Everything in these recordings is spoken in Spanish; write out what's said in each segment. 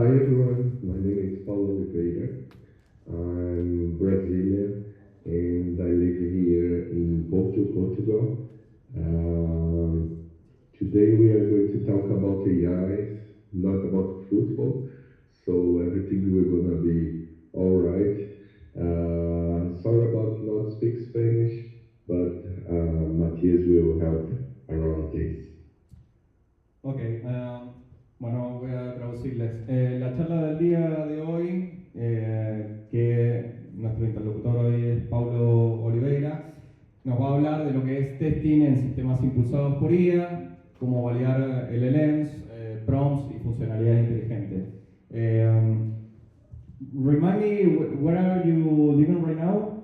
Hi everyone, my name is Paulo Oliveira. I'm Brazilian and I live here in Porto, Portugal. Today we are going to talk about AI, not about football, so everything will gonna be alright. Sorry about not speak Spanish, but Matthias will help around this. Ok, bueno, voy a traducirles. La charla del día de hoy, que nuestro interlocutor hoy es Paulo Oliveira, nos va a hablar de lo que es testing en sistemas impulsados por IA, cómo validar LLMs, prompts y funcionalidades inteligentes. Remind me, where are you living right now?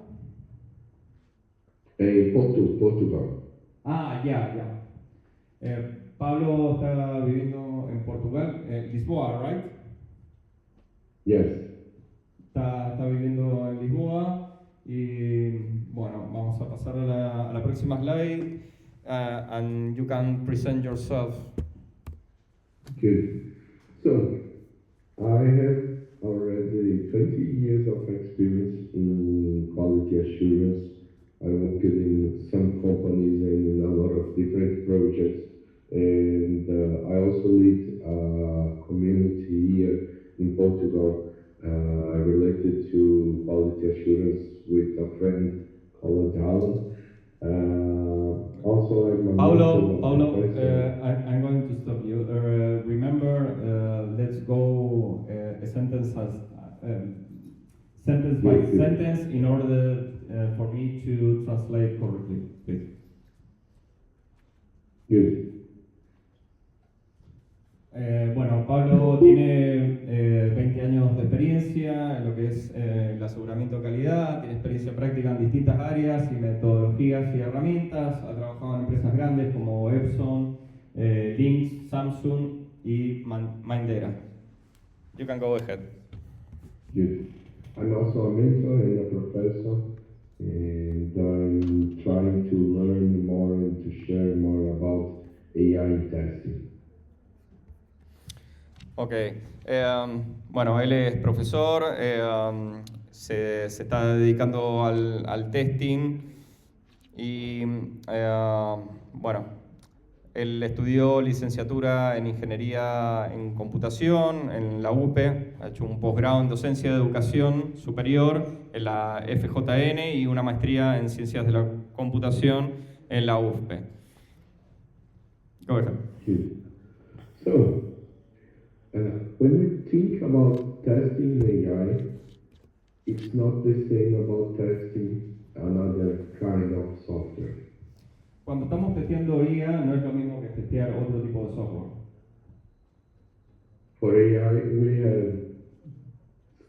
In Porto, Portugal. Ya. Pablo está viviendo en Portugal, Lisboa, right? Yes. Está viviendo en Lisboa y bueno, vamos a pasar a la próxima slide and you can present yourself. Good. So, I have already 20 years of experience in quality assurance. I worked in some companies and in a lot of different projects. And I also lead a community here in Portugal related to quality assurance with a friend called Alan. Also, I'm a Paulo, professor. I'm going to stop you. Remember, let's go a sentence sentence by Yes, yes. sentence in order for me to translate correctly, please. Good. Bueno, Pablo tiene 20 años de experiencia en lo que es el aseguramiento de calidad, tiene experiencia práctica en distintas áreas y metodologías y herramientas, ha trabajado en empresas grandes como Epson, Lynx, Samsung y Mindera. You can go ahead. Good. I'm also a mentor and a professor, and I'm trying to learn more and to share more about AI testing. Ok, bueno, él es profesor, se está dedicando al testing y bueno, él estudió licenciatura en Ingeniería en Computación en la UPE, ha hecho un posgrado en Docencia de Educación Superior en la FJN y una maestría en Ciencias de la Computación en la UFPE. Go ahead. Good. So, when we think about testing AI, it's not the same about testing another kind of software. Cuando estamos testeando IA, no es lo mismo que testear otro tipo de software. For AI, we have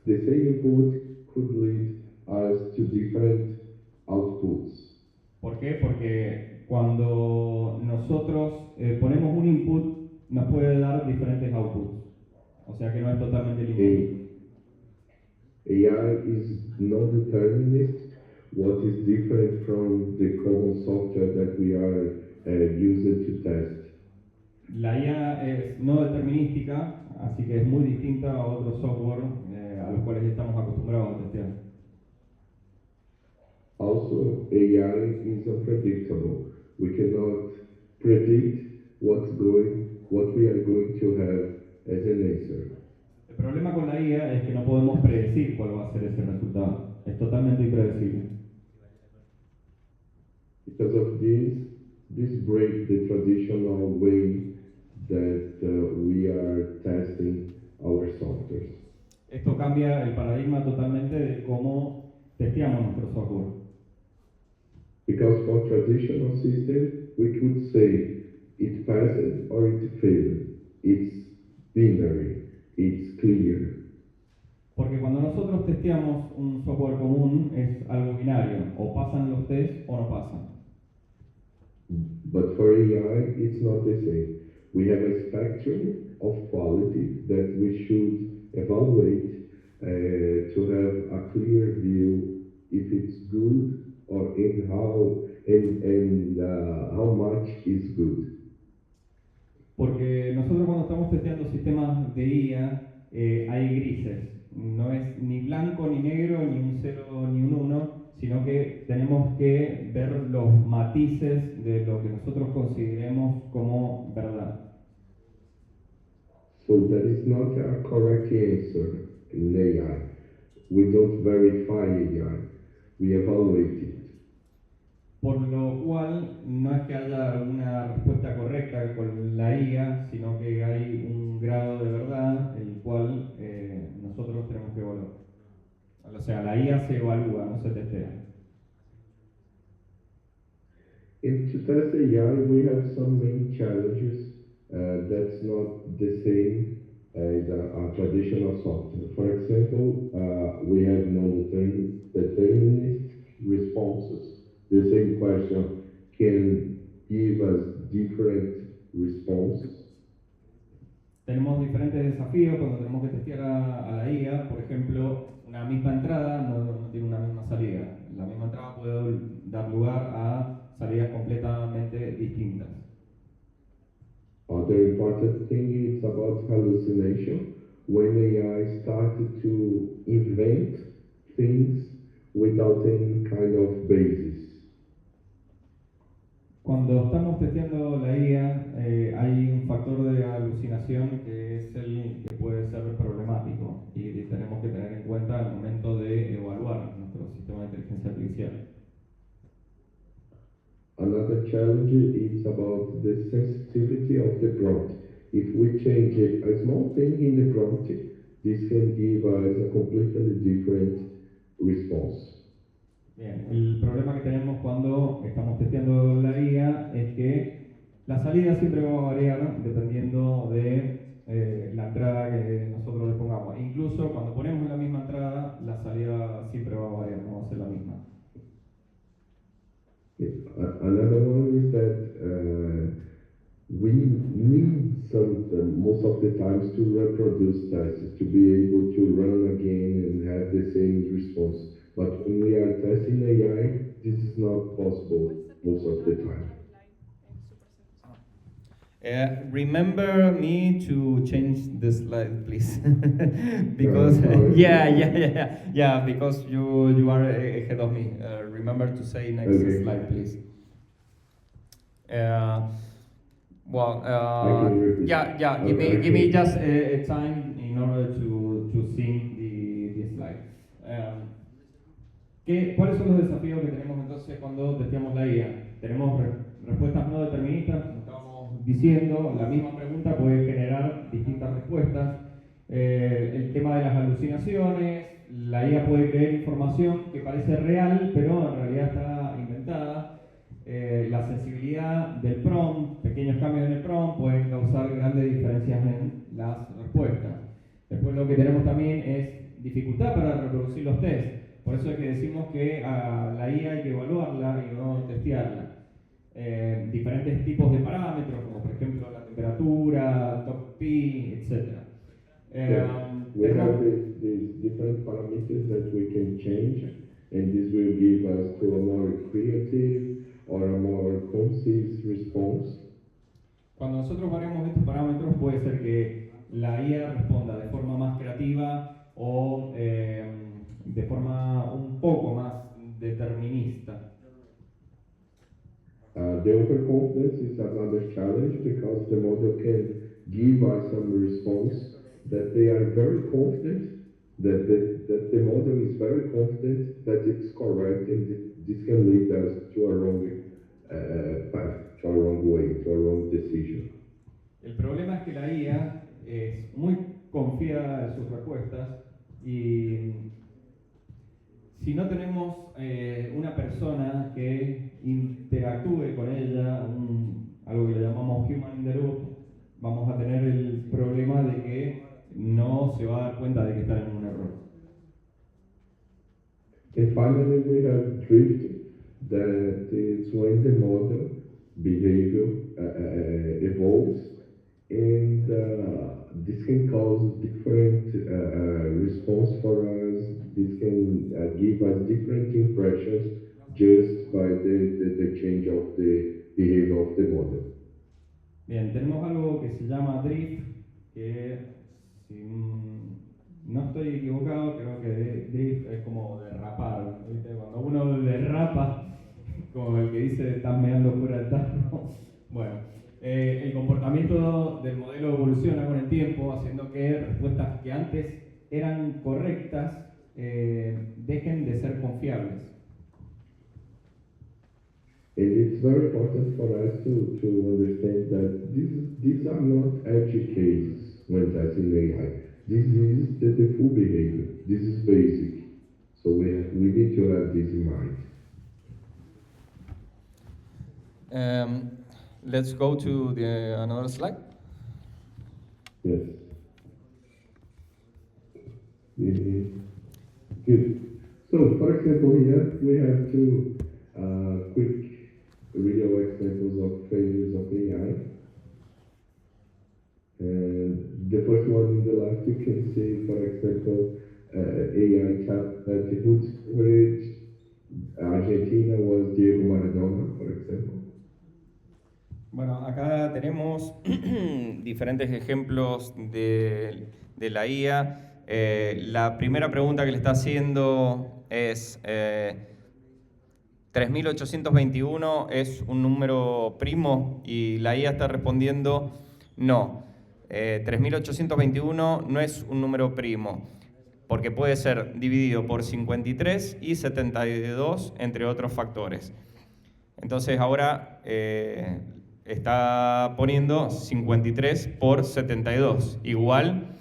the same input could lead us to different outputs. ¿Por qué? Porque cuando nosotros ponemos un input, nos puede dar diferentes outputs. O sea que no es totalmente lineal. AI is non-determinist. What is different from the common software that we are using to test? La IA es no determinística, así que es muy distinta a otros software a los cuales estamos acostumbrados a testear. Also, AI is unpredictable. We cannot predict what we are going to have as an answer. El problema con la IA es que no podemos predecir cuál va a ser ese resultado. Es totalmente impredecible. Because of this breaks the traditional way that we are testing our softwares. Esto cambia el paradigma totalmente de cómo testeamos nuestro software. Because for traditional system, we could say it passed or it failed. It's binary, it's clear. Porque cuando nosotros testeamos un software común es algo binario, o pasan los tests o no pasan. But for AI, it's not the same. We have a spectrum of quality that we should evaluate to have a clear view if it's good or in how much is good. Porque nosotros cuando estamos testeando sistemas de IA, grises. No es ni blanco ni negro, ni un 0 ni un 1, sino que tenemos que ver los matices de lo que nosotros consideremos como verdad. So there is not a correct answer in AI. We don't verify AI, we evaluate it. Por lo cual, no es que haya una respuesta correcta con la IA, sino que hay un grado de verdad el cual nosotros tenemos que evaluar. O sea, la IA se evalúa, no se testea. And to test AI, we have some main challenges that's not the same as a traditional software. For example, we have non-deterministic responses. The same question can give us different responses. Tenemos diferentes desafíos cuando tenemos que testear a la IA. Por ejemplo, una misma entrada no tiene una misma salida. La misma entrada puede dar lugar a salidas completamente distintas. Other important thing is about hallucination. When AI started to invent things without any kind of basis. Cuando estamos testeando la IA, hay un factor de alucinación que es el que puede ser problemático y tenemos que tener en cuenta al momento de evaluar nuestro sistema de inteligencia artificial. Another challenge is about the sensitivity of the prompt. If we change a small thing in the prompt, this can give us a completely different response. Bien, el problema que tenemos cuando estamos testeando la IA es que la salida siempre va a variar dependiendo de la entrada que nosotros le pongamos. Incluso cuando ponemos la misma entrada, la salida siempre va a variar, no va a ser la misma. Another one is that we need most of the times to reproduce tests to be able to run again and have the same response. But when we are testing AI, this is not possible most of the time. Remember me to change the slide, please, because because you are ahead of me. Remember to say next Okay. slide, please. Give me just a time in order to see the slide. ¿Cuáles son los desafíos que tenemos entonces cuando testeamos la IA? Tenemos respuestas no deterministas, como estábamos diciendo, la misma pregunta puede generar distintas respuestas. El tema de las alucinaciones, la IA puede crear información que parece real, pero en realidad está inventada. La sensibilidad del prompt, pequeños cambios en el prompt pueden causar grandes diferencias en las respuestas. Después lo que tenemos también es dificultad para reproducir los tests. Por eso es que decimos que a la IA hay que evaluarla y no testearla. Diferentes tipos de parámetros, como por ejemplo la temperatura, top P, etc. We have these different parameters that we can change, and this will give us to a more creative or a more concise response. Cuando nosotros variamos estos parámetros, puede ser que la IA responda de forma más creativa o de forma un poco más determinista. The overconfidence is another challenge because the model can give us some response that they are very confident, that the model is very confident that it's correct, and this can lead us to a wrong path, to a wrong way, to a wrong decision. El problema es que la IA es muy confiada en sus respuestas y si no tenemos una persona que interactúe con ella, algo que le llamamos human in the loop, vamos a tener el problema de que no se va a dar cuenta de que está en un error. And finally, we have drift, that is when the model behavior evolves, and this can cause different response for us. This can give us different impressions just by the change of the behavior of the model. Bien, tenemos algo que se llama drift, que si no estoy equivocado, creo que drift es como derrapar, ¿viste? Cuando uno derrapa, como el que dice estás meando fuera del tarro. Bueno, el comportamiento del modelo evoluciona con el tiempo, haciendo que respuestas que antes eran correctas dejen de ser confiables. And it's very important for us to understand that these are not edge cases when testing AI. This is the default behavior. This is basic. So we need to have this in mind. Let's go to another slide. Yes. Good. So, for example, here we have two quick real examples of failures of AI. And the first one on the left, you can see, for example, AI chat at whose coverage Argentina was Diego Maradona, for example. Bueno, acá tenemos diferentes ejemplos de la IA. La primera pregunta que le está haciendo es, 3821 es un número primo, y la IA está respondiendo no. 3821 no es un número primo, porque puede ser dividido por 53 y 72, entre otros factores. Entonces ahora está poniendo 53 por 72 igual,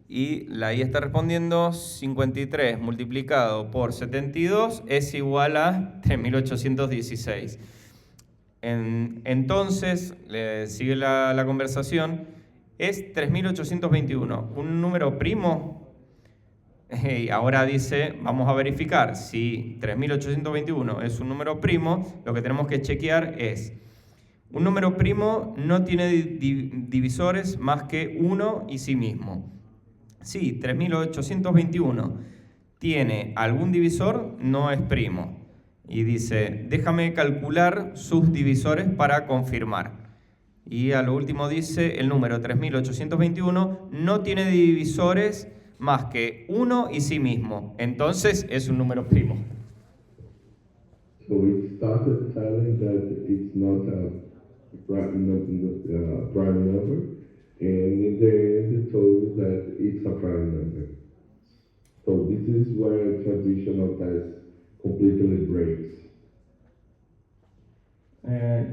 y la IA está respondiendo 53 multiplicado por 72 es igual a 3816. Entonces, sigue la conversación, ¿es 3821 un número primo? Y ahora dice, vamos a verificar si 3821 es un número primo. Lo que tenemos que chequear es, un número primo no tiene divisores más que 1 y sí mismo. Si 3821 tiene algún divisor, no es primo. Y dice, déjame calcular sus divisores para confirmar. Y a lo último dice, el número 3821 no tiene divisores más que 1 y sí mismo. Entonces es un número primo. So it started telling that it's not a prime number, and in the end it told that it's a prime number. So this is where traditional test completely breaks.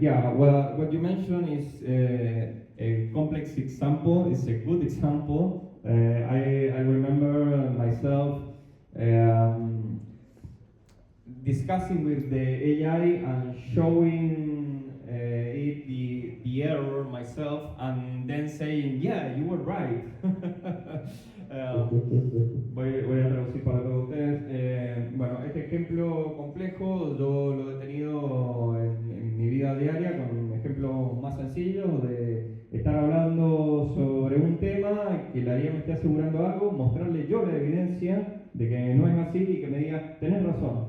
Yeah, well, what you mentioned is a complex example. It's a good example. I remember myself discussing with the AI and showing it the error myself, and then saying, yeah, you were right. Voy a traducir para todos ustedes. Bueno, este ejemplo complejo yo lo he tenido en mi vida diaria con ejemplos más sencillos de estar hablando sobre un tema, que la IA me esté asegurando algo, mostrarle yo la evidencia de que no es así y que me diga, tenés razón.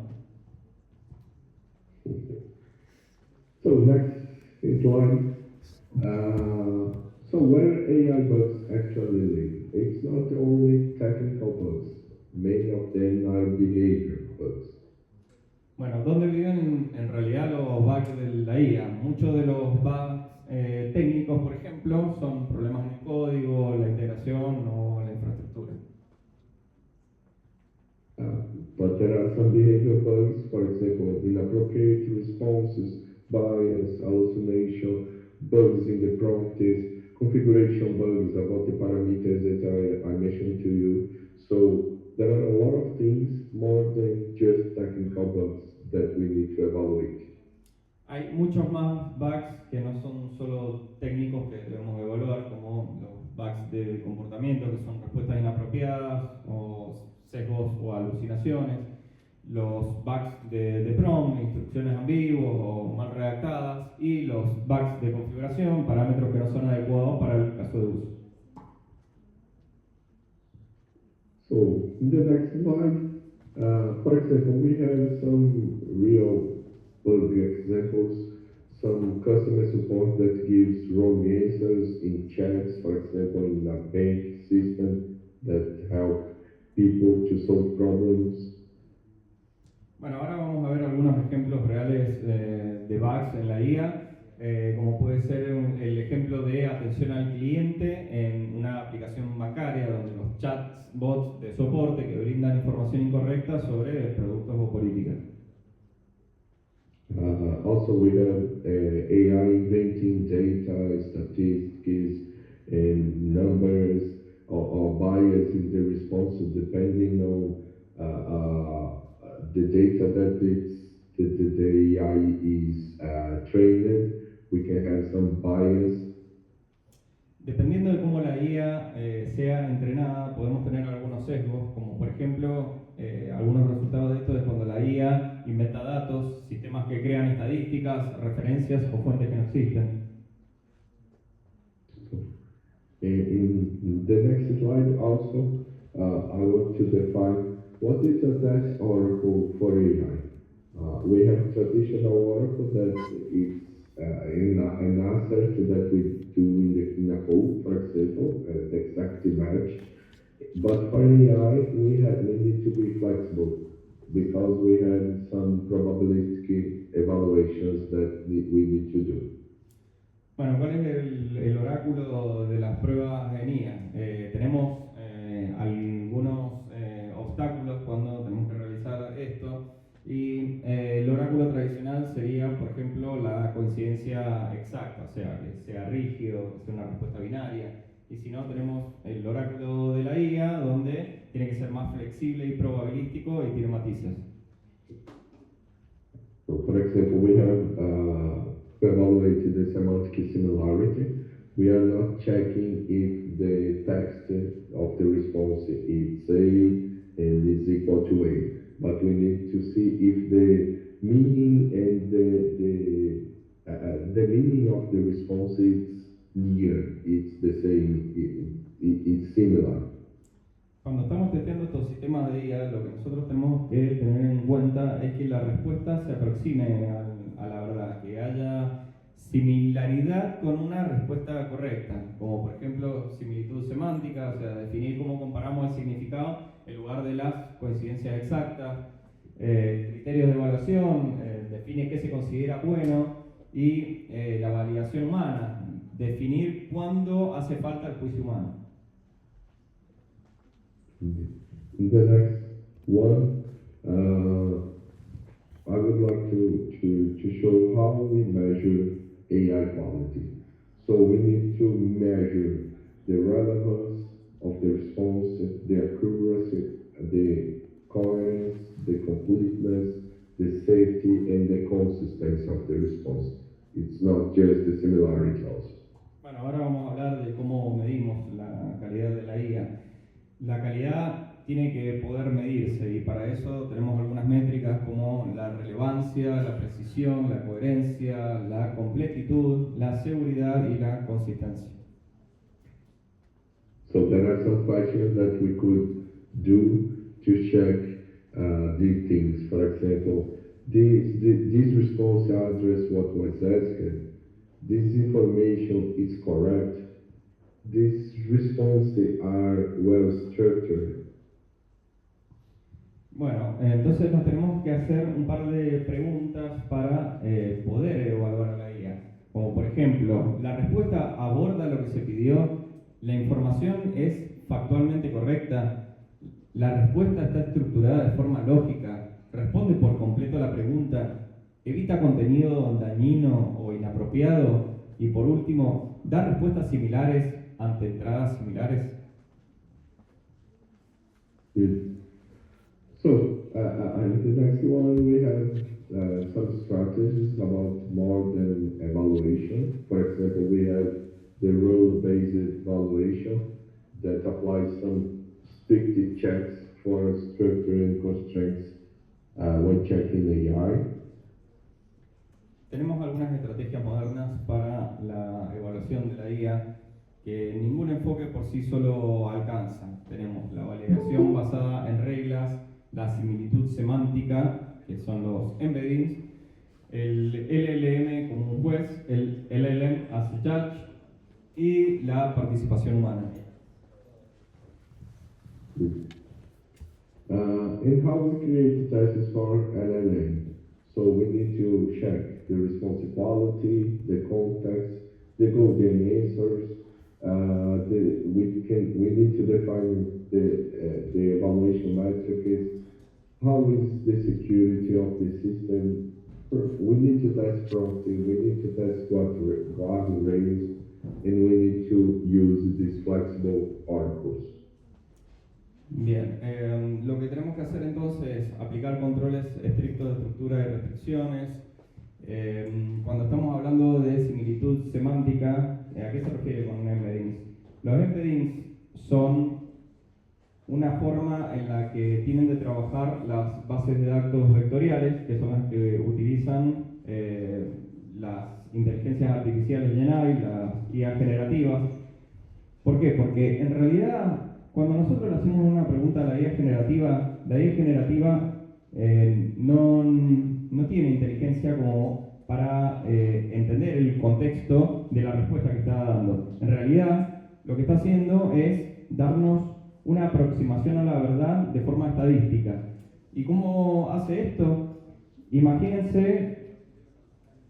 So next is one. So where AI bugs actually live? It's not only technical bugs. Many of them are behavior bugs. Bueno, ¿dónde viven en realidad los bugs de la IA? Muchos de los bugs técnicos, por ejemplo, son problemas en el código, la integración o la infraestructura. But there are some behavior bugs, for example, inappropriate responses, bias, hallucination, bugs in the prompts, configuration bugs about the parameters that I mentioned to you. So there are a lot of things more than just technical bugs that we need to evaluate. Hay muchos más bugs que no son solo técnicos que debemos evaluar, como los bugs de comportamiento, que son respuestas inapropiadas o sesgos o alucinaciones, los bugs de prompt, instrucciones ambiguas o mal redactadas, y los bugs de configuración, parámetros que no son adecuados para el caso de uso. So in the next slide, for example, we have some real bug examples, some customer support that gives wrong answers in chats, for example, in a bank system that help people to solve problems. Bueno, ahora vamos a ver algunos ejemplos reales de bugs en la IA, como puede ser el ejemplo de atención al cliente en una aplicación bancaria donde los chatbots de soporte que brindan información incorrecta sobre productos o políticas. Also, we have AI inventing data, statistics, and numbers or bias in the responses depending on the data that the AI is trained. We can have some bias. Dependiendo de cómo la IA sea entrenada, podemos tener algunos sesgos, como por ejemplo, algunos resultados de esto es cuando la IA inventa datos, sistemas que crean estadísticas, referencias o fuentes que no existen. In the next slide also, I want to define what is a DAX Oracle for AI. We have traditional Oracle that is an assert that we do in a code, for example, the exact match. But for AI, we need to be flexible because we have some probabilistic evaluations that we need to do. Bueno, ¿cuál es el oráculo de las pruebas en IA? Tenemos algunos obstáculos cuando tenemos que realizar esto y el oráculo tradicional sería, por ejemplo, la coincidencia exacta, o sea, que sea rígido, que sea una respuesta binaria. Y si no, tenemos el oráculo de la IA, donde tiene que ser más flexible y probabilístico y tiene matices. So, for example, we have evaluated the semantic similarity. We are not checking if the text of the response is A and is equal to A, but we need to see if the meaning and the meaning of the response is near, it's the same, it's similar. Cuando estamos testeando estos sistemas de IA, lo que nosotros tenemos que tener en cuenta es que la respuesta se aproxime a la verdad, que haya similaridad con una respuesta correcta, como por ejemplo similitud semántica, o sea, definir cómo comparamos el significado en lugar de las coincidencias exactas, criterios de evaluación, define qué se considera bueno y la validación humana, definir cuándo hace falta el juicio humano. In the next one, I would like to show how we measure AI quality. So we need to measure the relevance of the response, the accuracy, the coherence, the completeness, the safety, and the consistency of the response. It's not just the similarity also. Bueno, ahora vamos a hablar de cómo medimos la calidad de la IA. La calidad tiene que poder medirse y para eso tenemos algunas métricas como la relevancia, la precisión, la coherencia, la completitud, la seguridad y la consistencia. So there are some questions that we could do to check these things. For example, this response address what was asked. This information is correct. These responses are well structured. Bueno, entonces nos tenemos que hacer un par de preguntas para poder evaluar la IA. Como por ejemplo, ¿la respuesta aborda lo que se pidió? ¿La información es factualmente correcta? ¿La respuesta está estructurada de forma lógica? ¿Responde por completo a la pregunta? ¿Evita contenido dañino o inapropiado? Y por último, ¿da respuestas similares ante entradas similares? Yes. So, in the next one, we have some strategies about more than evaluation. For example, we have the rule-based evaluation that applies some strict checks for structure and constraints when checking AI. Tenemos algunas estrategias modernas para la evaluación de la IA que ningún enfoque por sí solo alcanza. Tenemos la validación basada en reglas, la similitud semántica, que son los embeddings, el LLM como un juez, el LLM as a judge y la participación humana. And how we create tests for LLM. So we need to check the responsibility, the context, the golden answers. We need to define the evaluation metrics. How is the security of the system? We need to test prompting. We need to test guardrails, and we need to use these flexible oracles. Bien, lo que tenemos que hacer entonces es aplicar controles estrictos de estructura y restricciones. Cuando estamos hablando de similitud semántica, ¿a qué se refiere con embeddings? Los embeddings son una forma en la que tienen de trabajar las bases de datos vectoriales, que son las que utilizan las inteligencias artificiales GenAI, las IA generativas. ¿Por qué? Porque en realidad, cuando nosotros le hacemos una pregunta a la IA generativa no tiene inteligencia como para entender el contexto de la respuesta que está dando. En realidad, lo que está haciendo es darnos una aproximación a la verdad de forma estadística. ¿Y cómo hace esto? Imagínense,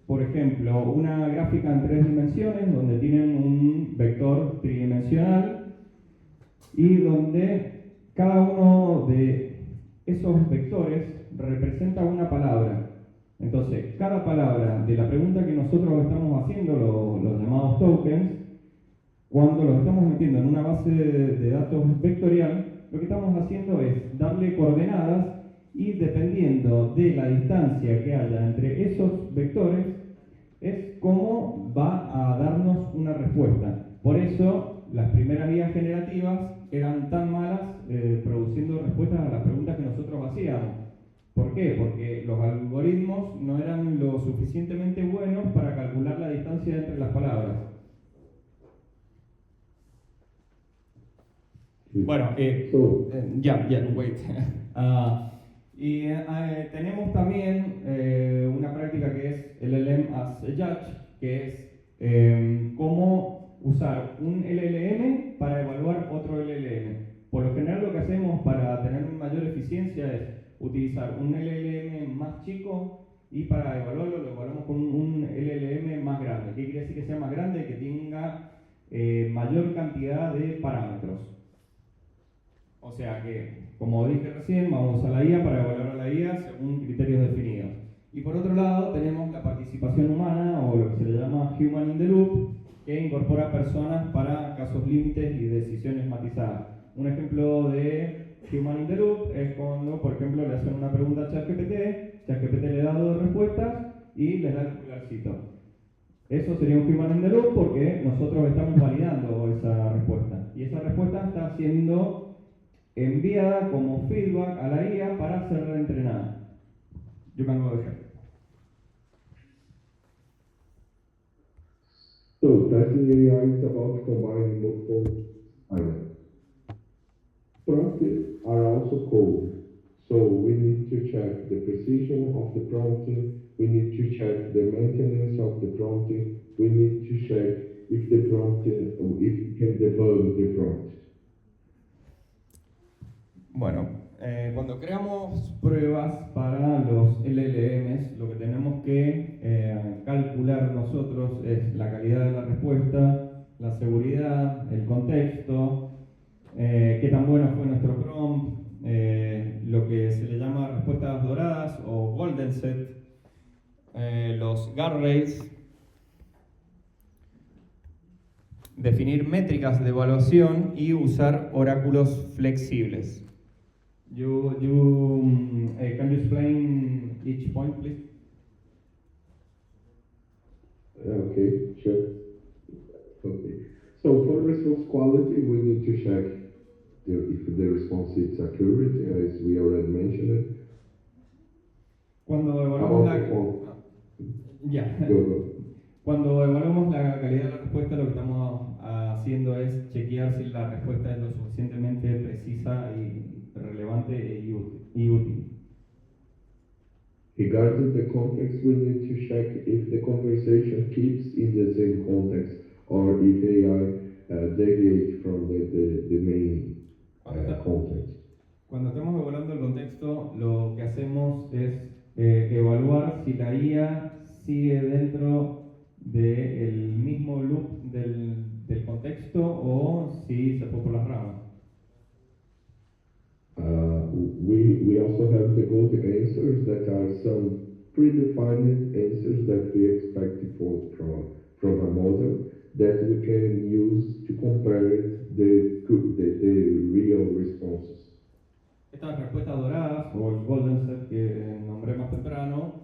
por ejemplo, una gráfica en 3 dimensiones donde tienen un vector tridimensional y donde cada uno de esos vectores representa una palabra. Entonces, cada palabra de la pregunta que nosotros estamos haciendo, los llamados tokens, cuando los estamos metiendo en una base de datos vectorial, lo que estamos haciendo es darle coordenadas y dependiendo de la distancia que haya entre esos vectores, es cómo va a darnos una respuesta. Por eso, las primeras guías generativas eran tan malas produciendo respuestas a las preguntas que nosotros hacíamos. ¿Por qué? Porque los algoritmos no eran lo suficientemente buenos para calcular la distancia entre las palabras. Bueno, wait. Y tenemos también una práctica que es LLM as a Judge, que es cómo usar un LLM para evaluar otro LLM. Por lo general lo que hacemos para tener mayor eficiencia es utilizar un LLM más chico y para evaluarlo lo evaluamos con un LLM más grande. ¿Qué quiere decir que sea más grande? Que tenga mayor cantidad de parámetros. O sea que, como dije recién, vamos a usar la IA para evaluar a la IA según criterios definidos. Y por otro lado tenemos la participación humana, o lo que se le llama Human in the Loop, que incorpora personas para casos límites y decisiones matizadas. Un ejemplo de Human in the Loop es cuando, por ejemplo, le hacen una pregunta a ChatGPT le da 2 respuestas y les da el pulgarcito. Eso sería un Human in the Loop porque nosotros estamos validando esa respuesta. Y esa respuesta está siendo enviada como feedback a la IA para ser reentrenada. You can go ahead. So testing AI is about combining multiple items. Prompts are also code. So we need to check the precision of the prompting. We need to check the maintenance of the prompting. We need to check if the prompting, if we can debug the prompt. Bueno, cuando creamos pruebas para los LLMs, lo que tenemos que calcular nosotros es la calidad de la respuesta, la seguridad, el contexto, qué tan bueno fue nuestro prompt, lo que se le llama respuestas doradas o golden set, los guardrails, definir métricas de evaluación y usar oráculos flexibles. Can you explain each point, please? Okay, sure. Okay. So for response quality, we need to check if the response is accurate, as we already mentioned. Cuando evaluamos Cuando evaluamos la calidad de la respuesta, lo que estamos haciendo es chequear si la respuesta es lo suficientemente precisa y relevante y útil. Regarding the context, we need to check if the conversation keeps in the same context or if AI deviates from the main context. Cuando estamos evaluando el contexto, lo que hacemos es evaluar si la IA sigue dentro del mismo loop del contexto o si se fue por las ramas. We also have the good answers that are some predefined answers that we expect from a model that we can use to compare the real responses. Estas respuestas doradas, o el golden set que nombré más temprano,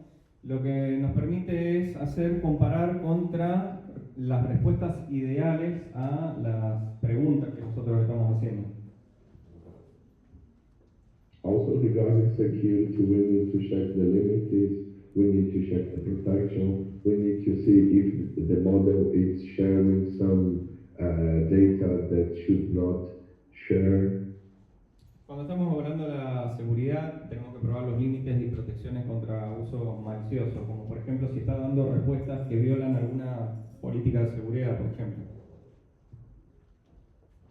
lo que nos permite es comparar contra las respuestas ideales a las preguntas que nosotros estamos haciendo. Also regarding security, we need to check the limits, we need to check the protection, we need to see if the model is sharing some data that should not share. Cuando estamos hablando de la seguridad, tenemos que probar los límites y protecciones contra uso malicioso, como por ejemplo si está dando respuestas que violan alguna política de seguridad, por ejemplo.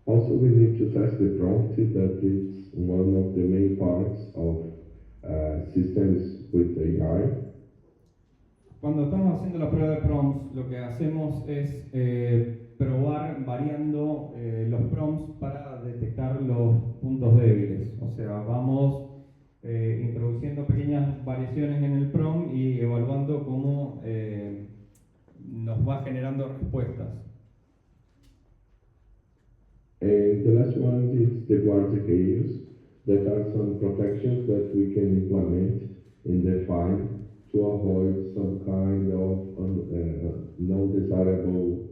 Also, we need to test the prompt that it's one of the main parts of systems with AI. Cuando estamos haciendo la prueba de prompts, lo que hacemos es probar variando los prompts para detectar los puntos débiles. O sea, vamos introduciendo pequeñas variaciones en el prompt y evaluando cómo nos va generando respuestas. And the last one is the guardrails. That are some protections that we can implement and define to avoid some kind of non-desirable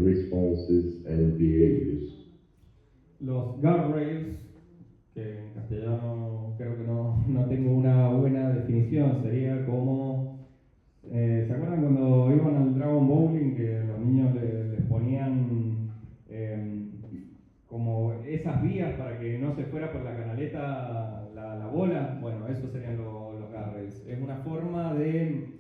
responses and behaviors. Los guardrails, que en castellano creo que no tengo una buena definición, sería como, ¿se acuerdan cuando iban al Dragon Bowling que los niños les ponían como esas vías para que no se fuera por la canaleta la bola? Bueno, esos serían los guardrails. Es una forma de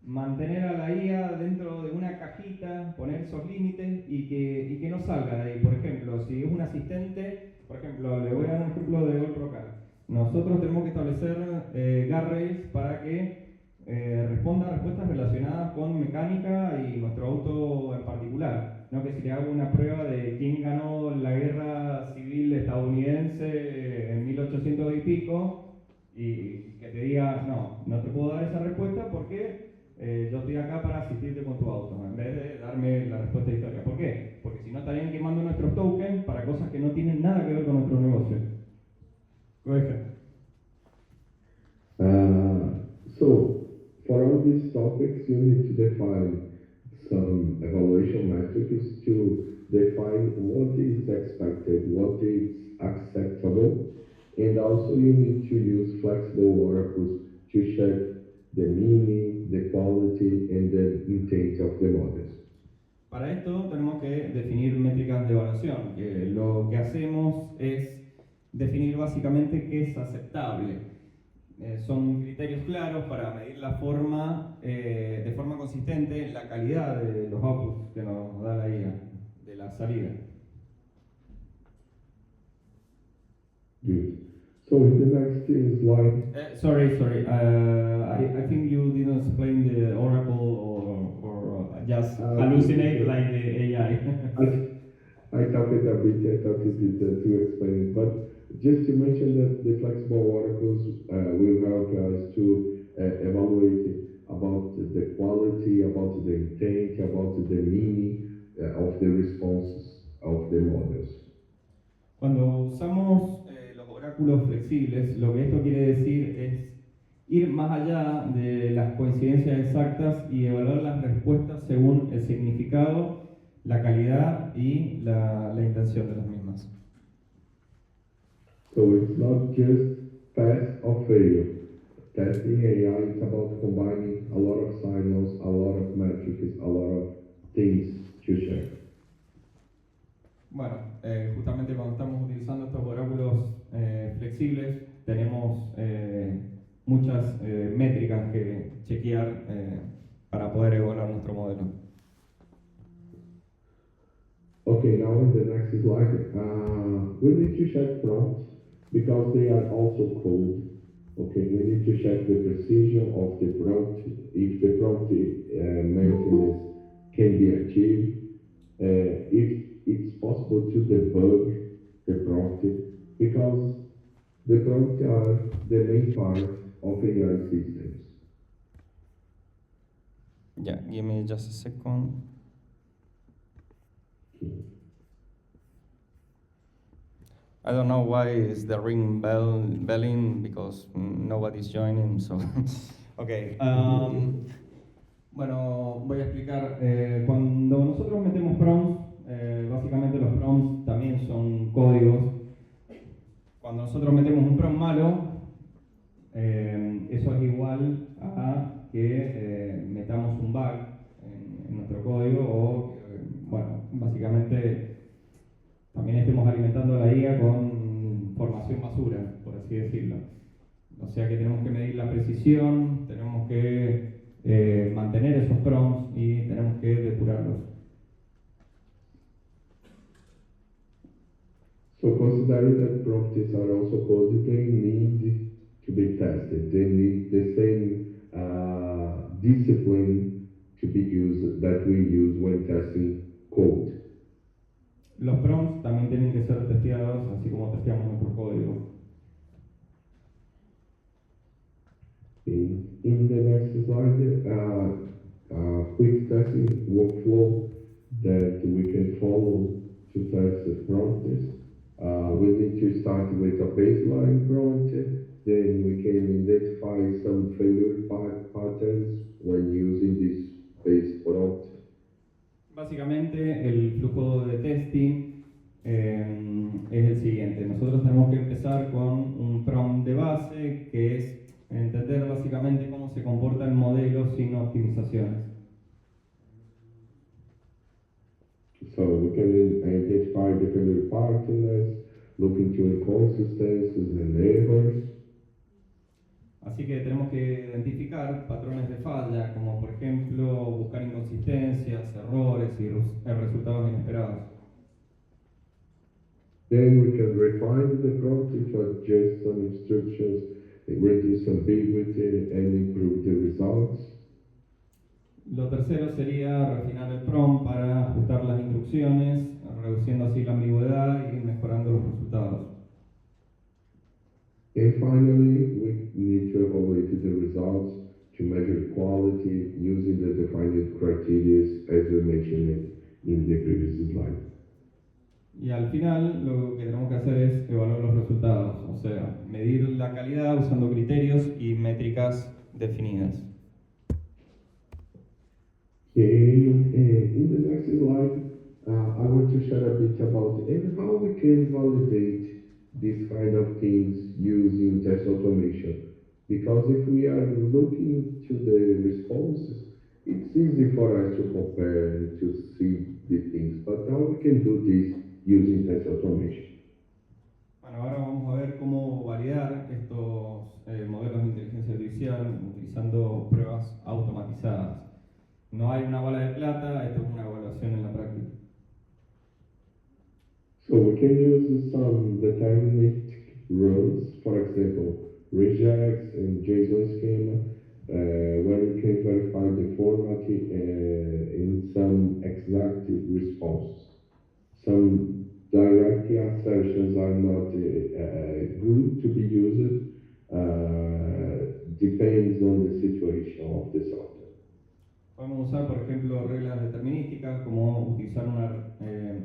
mantener a la IA dentro de una cajita, poner esos límites y que no salga de ahí. Por ejemplo, si es un asistente, por ejemplo, le voy a dar un ejemplo de GoProCal. Nosotros tenemos que establecer guardrails para que responda a respuestas relacionadas con mecánica y nuestro auto en particular. No que si le hago una prueba de quién ganó la guerra civil estadounidense en 1800 y pico y que te diga, no te puedo dar esa respuesta porque yo estoy acá para asistirte con tu auto, en vez de darme la respuesta de historia. ¿Por qué? Porque si no estarían quemando nuestros tokens para cosas que no tienen nada que ver con nuestro negocio. Go ahead. So, for all these topics, you need to define some evaluation metrics to define what is expected, what is acceptable, and also you need to use flexible oracles to check the meaning, the quality, and the intent of the models. Para esto tenemos que definir métricas de evaluación, que lo que hacemos es definir básicamente qué es aceptable. Son criterios claros para medir la forma, de forma consistente, la calidad de los outputs que nos da la IA, de la salida. Good. So in the next slide. Sorry. I think you didn't explain the Oracle or just hallucinate like the AI. I talked a bit to explain it, but just to mention that the flexible oracles will help us to evaluate about the quality, about the intent, about the meaning of the responses of the models. Cuando usamos los oráculos flexibles, lo que esto quiere decir es ir más allá de las coincidencias exactas y evaluar las respuestas según el significado, la calidad y la intención de las mismas. So it's not just pass or fail. Testing AI is about combining a lot of signals, a lot of metrics, a lot of things to check. Bueno, justamente cuando estamos utilizando estos oráculos flexibles, tenemos muchas métricas que chequear para poder evaluar nuestro modelo. Okay, now in the next slide, we need to check prompts because they are also cold. Okay, we need to check the precision of the prompt, if the prompt maintenance can be achieved, if it's possible to debug the prompt, because the prompt are the main part of AI systems. Yeah, give me just a second. I don't know why is the ring belling because nobody's joining, so okay. Bueno, voy a explicar. Cuando nosotros metemos prompts, básicamente los prompts también son códigos. Cuando nosotros metemos un prompt malo, eso es igual a que metamos un bug en nuestro código o, bueno, básicamente también estemos alimentando la IA con información basura, por así decirlo. O sea que tenemos que medir la precisión, tenemos que mantener esos prompts y tenemos que depurarlos. So considering that prompts are also code, they need to be tested. They need the same discipline to be used that we use when testing code. Los prompts también tienen que ser testeados, así como testeamos nuestro código. In the next slide, quick testing workflow that we can follow to test the prompts. We need to start with a baseline prompt, then we can identify some failure patterns when using this base prompt. Básicamente el flujo de testing es el siguiente. Nosotros tenemos que empezar con un prompt de base que es entender básicamente cómo se comporta el modelo sin optimizaciones. So we can identify the failure patterns, look into inconsistencies and errors. Así que tenemos que identificar patrones de falla, como por ejemplo buscar inconsistencias, errores y resultados inesperados. Then we can refine the prompt to adjust some instructions, reduce ambiguity, and improve the results. Lo tercero sería refinar el prompt para ajustar las instrucciones, reduciendo así la ambigüedad y mejorando los resultados. And finally, we need to evaluate the results to measure quality using the defined criteria as we mentioned in the previous slide. Y al final lo que tenemos que hacer es evaluar los resultados, o sea, medir la calidad usando criterios y métricas definidas. Okay, in the next slide, I want to share a bit about and how we can validate these kind of things using test automation. Because if we are looking to the responses, it's easy for us to compare and to see the things, but how we can do this using test automation. Bueno, ahora vamos a ver cómo validar estos modelos de inteligencia artificial utilizando pruebas automatizadas. No hay una bola de plata, esto es una evaluación en la práctica. So we can use some deterministic rules, for example, regex and JSON schema, where we can verify the format in some exact response. Some direct assertions are not good to be used, depends on the situation of the software. Podemos usar, por ejemplo, reglas determinísticas como utilizar una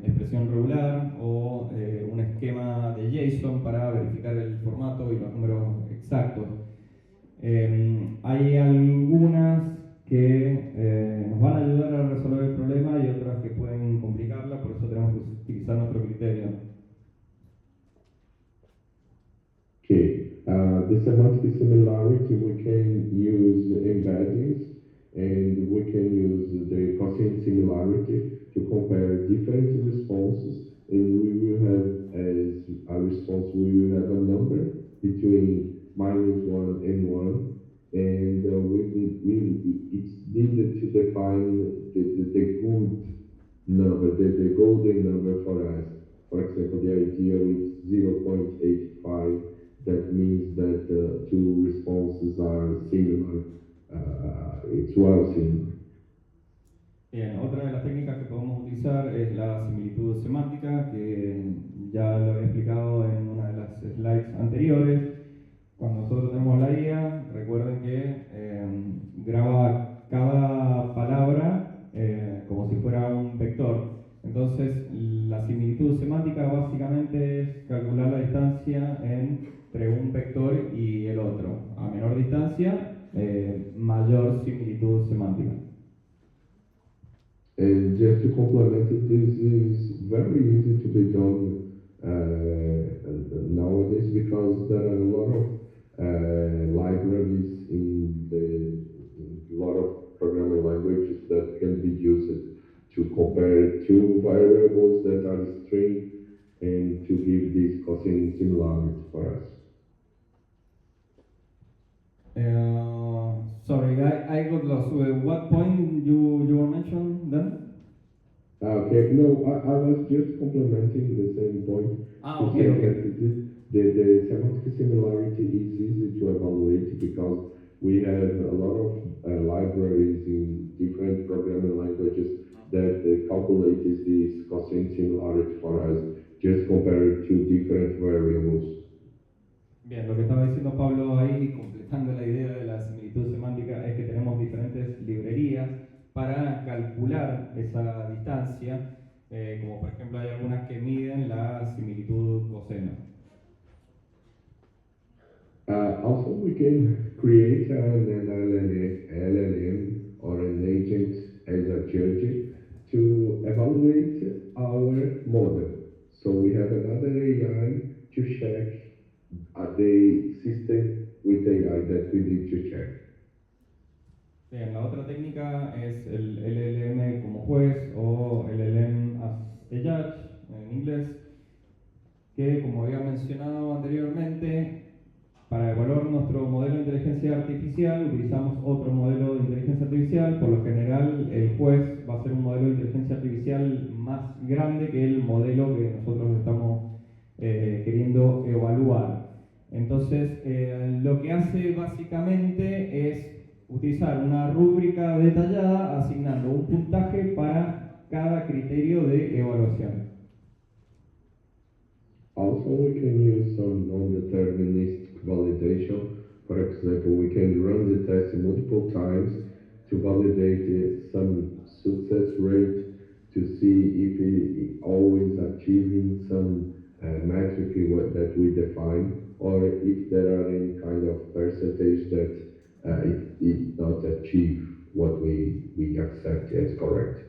expresión regular o un esquema de JSON para verificar el formato y los números exactos. Hay algunas que nos van a ayudar a resolver el problema y otras que pueden complicarla, por eso tenemos que utilizar nuestro criterio. Okay, the semantic similarity, we can use embeddings and we can use the quotient similarity to compare different responses, and we will have as a response, we will have a number between -1 and 1, and it's needed to define the good number, the golden number for us. For example, the ideal is 0.85 well seen. Bien, otra de las técnicas que podemos utilizar es la similitud semántica, que ya lo había explicado en una de las slides anteriores. Cuando nosotros tenemos la IA, recuerden que graba cada palabra como si fuera un vector. Entonces, la similitud semántica básicamente es calcular la distancia entre un vector y el otro. A menor distancia, mayor similitud semántica. And just to complement it, this is very easy to be done nowadays because there are a lot of libraries in a lot of programming languages that can be used to compare two variables that are string and to give this cosine similarity for us. Sorry, I got lost. What point you were mentioned then? Okay, no, I was just complementing the same point. Okay. The semantic similarity is easy to evaluate because we have a lot of libraries in different programming languages that calculate this cosine similarity for us, just compared to different variables. Bien, lo que estaba diciendo Pablo ahí, completando la idea de la similitud semántica, es que tenemos diferentes librerías para calcular esa distancia, como por ejemplo hay algunas que miden la similitud coseno. Also, we can create an LLM or an agent as a judge to evaluate our model. So we have another AI to check the system with AI that we need to check. Bien, la otra técnica es el LLM como juez o LLM as a judge en inglés, que como había mencionado anteriormente, para evaluar nuestro modelo de inteligencia artificial utilizamos otro modelo de inteligencia artificial. Por lo general el juez va a ser un modelo de inteligencia artificial más grande que el modelo que nosotros estamos queriendo evaluar. Entonces lo que hace básicamente es utilizar una rúbrica detallada asignando un puntaje para cada criterio de evaluación. Also, we can use some non-deterministic validation. For example, we can run the test multiple times to validate some success rate to see if it always achieving some metric that we define, or if there are any kind of percentage that it not achieve what we accept as correct.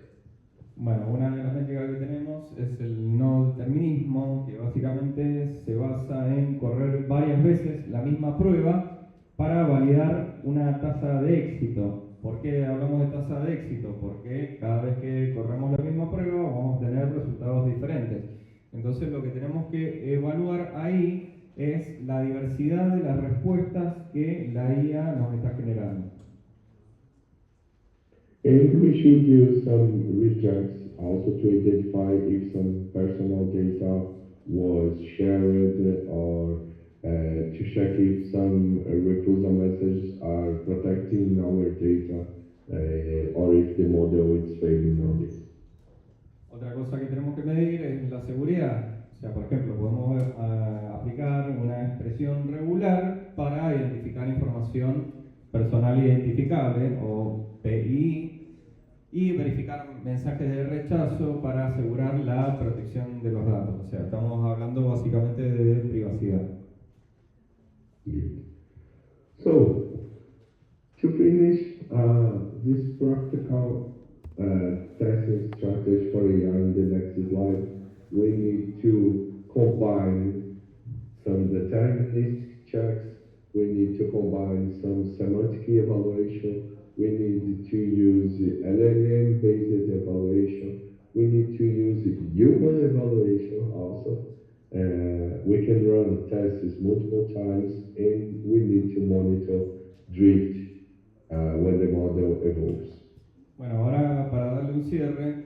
Bueno, una de las métricas que tenemos es el no determinismo, que básicamente se basa en correr varias veces la misma prueba para validar una tasa de éxito. ¿Por qué hablamos de tasa de éxito? Porque cada vez que corremos la misma prueba vamos a tener resultados diferentes. Entonces lo que tenemos que evaluar ahí es la diversidad de las respuestas que la IA nos está generando. And we should use some rejects also to identify if some personal data was shared, or to check if some refusal messages are protecting our data, or if the model is failing on this. Otra cosa que tenemos que medir es la seguridad. O sea, por ejemplo, podemos aplicar una expresión regular para identificar información personal identificable o PII y verificar mensajes de rechazo para asegurar la protección de los datos. O sea, estamos hablando básicamente de privacidad. So, to finish this practical testing strategy for AI in the next slide, we need to combine some deterministic checks, we need to combine some semantic evaluation, we need to use LLM-based evaluation, we need to use human evaluation also. We can run tests multiple times, and we need to monitor drift when the model evolves. Bueno, ahora para darle un cierre,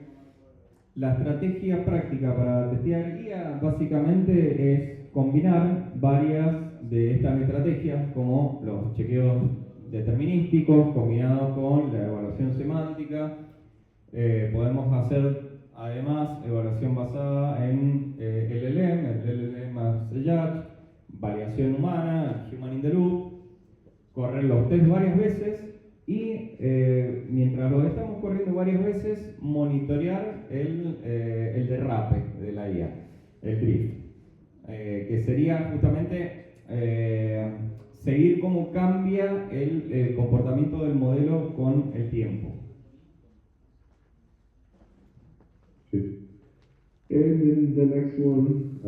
la estrategia práctica para testear IA básicamente es combinar varias de estas estrategias como los chequeos determinísticos combinados con la evaluación semántica. Podemos hacer además evaluación basada en LLM, el LLM as a Judge, variación humana, el Human in the Loop, correr los test varias veces y mientras lo estamos corriendo varias veces, monitorear el derrape de la IA, el drift, que sería justamente seguir cómo cambia el comportamiento del modelo con el tiempo. And in the next one,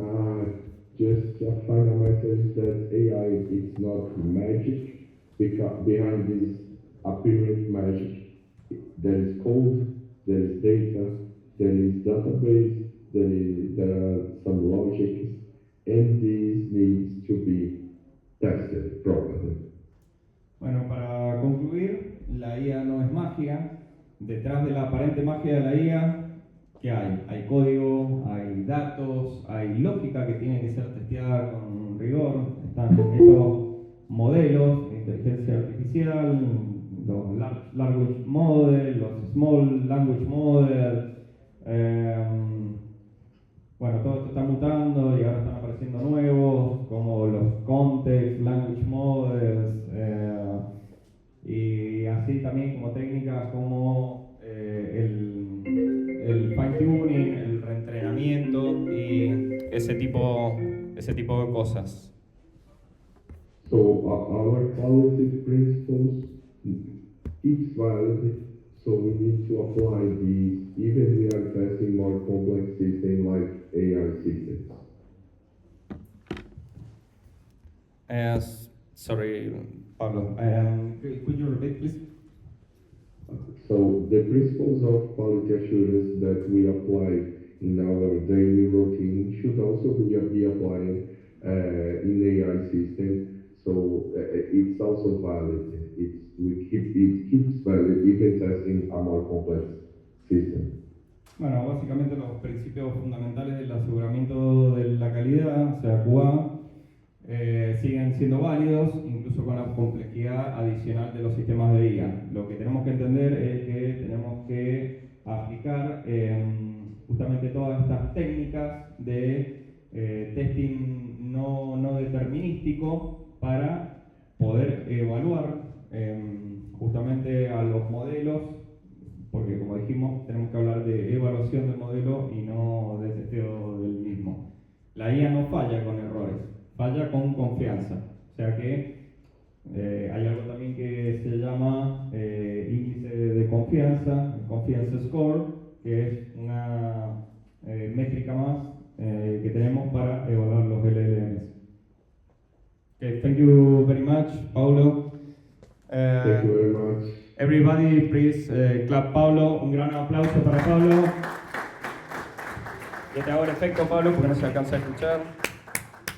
just a final message that AI is not magic. Because behind this apparent magic, there is code, there is data, there is database, there are some logics, and this needs to be tested properly. Bueno, para concluir, la IA no es magia. Detrás de la aparente magia de la IA, ¿qué hay? Hay código, hay datos, hay lógica que tiene que ser testeada con rigor. Están estos modelos de inteligencia artificial, los large language model, los small language model. Bueno, todo esto está mutando y ahora están apareciendo nuevos, como los context language models, y así también como técnicas como el fine tuning, el reentrenamiento y ese tipo de cosas. So our quality principles keeps valid, so we need to apply these even we are testing more complex systems like AI systems. Sorry, Pablo. Could you repeat, please? So the principles of quality assurance that we apply in our daily routine should also be applied in AI systems. So it's also valid. It keeps valid even testing a more complex system. Bueno, básicamente los principios fundamentales del aseguramiento de la calidad, o sea, QA, siguen siendo válidos, incluso con la complejidad adicional de los sistemas de IA. Lo que tenemos que entender es que tenemos que aplicar justamente todas estas técnicas de testing no determinístico para poder evaluar justamente a los modelos, porque como dijimos, tenemos que hablar de evaluación del modelo y no de testeo del mismo. La IA no falla con errores, falla con confianza. O sea que hay algo también que se llama índice de confianza, el Confidence Score, que es una métrica más que tenemos para evaluar los LLMs. Okay, thank you very much, Paulo. Thank you very much. Everybody, please clap Paulo. Un gran aplauso para Paulo. Yo te hago el efecto, Pablo, porque no se alcanza a escuchar.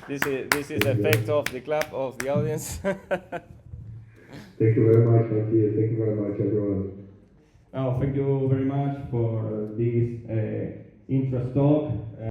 This is the effect of the clap of the audience. Thank you very much, Matthias. Thank you very much, everyone. Oh, thank you very much for this interest talk.